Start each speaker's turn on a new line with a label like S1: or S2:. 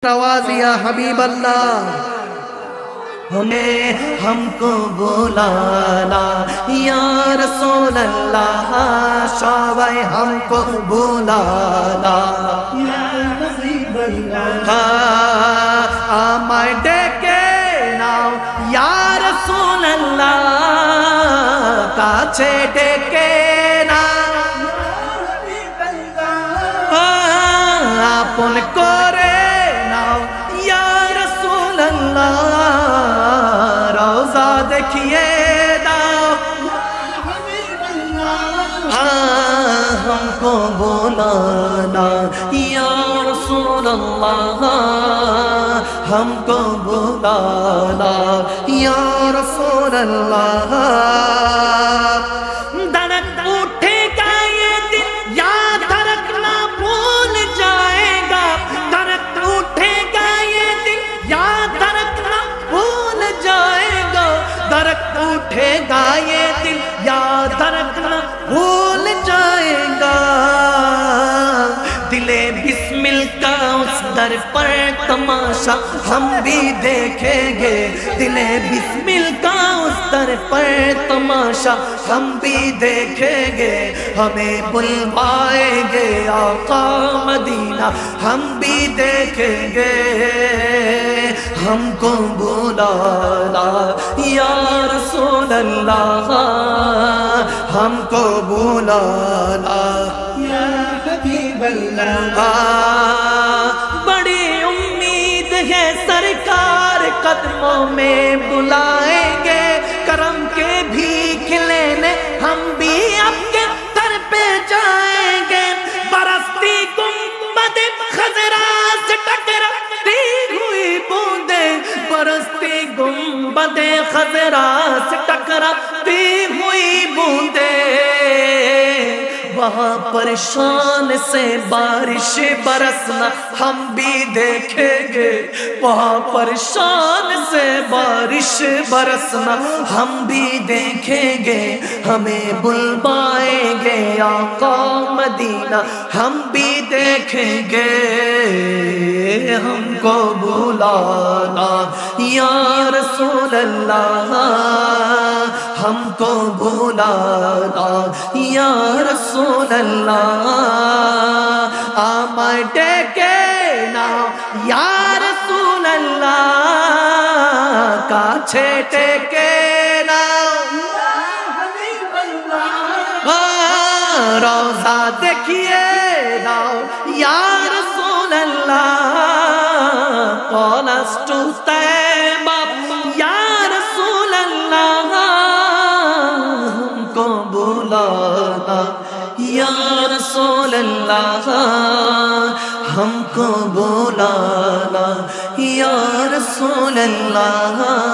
S1: नवाज़ या हबीब अल्लाह हमें हमको बुलाना या रसूल अल्लाह शाबाए हमको बुलाना या हबीब अल्लाह আমায় ডেকে নাও या रसूल अल्लाह কাছে ডেকে নাও আপন করে रोज़ा देखिए दाओ हमको बुलाना या रसूल अल्लाह हमको बुलाना या रसूल अल्लाह उठेगा ये दिल याद रखना भूल जाएगा दिले बिस्मिल का उस दर पर तमाशा हम भी देखेंगे दिले बिस्मिल का उस दर पर तमाशा हम भी देखेंगे हमें बुलवाएंगे आका मदीना हम भी देखेंगे हमको बुलाना या रसूल अल्लाह हमको बुलाना या हबीब अल्लाह बड़ी उम्मीद है सरकार कदमों में बुलाएंगे करम के भीख लेने हम भी आपके दर पे जाएंगे बरसती गुंबद खजरा से टकराती हुई बूंदे बरसती गुंबदे खजरा से टकराती हुई बूंदे वहाँ पर शान से बारिश बरसना हम भी देखेंगे वहाँ पर शान से बारिश बरसना हम भी देखेंगे हमें बुलवाएंगे आका मदीना हम भी देखेंगे हमको बुलाना या रसूल अल्लाह हमको बुलाना या रसूल अल्लाह আমায় ডেকে নাও या रसूल अल्लाह কাছে ডেকে নাও रोज़ा देखिए नाओ या रसूल अल्लाह कॉलस टू तैबा या रसूल अल्लाह हमको बुलाना या रसूल अल्लाह हमको बुलाना या रसूल अल्लाह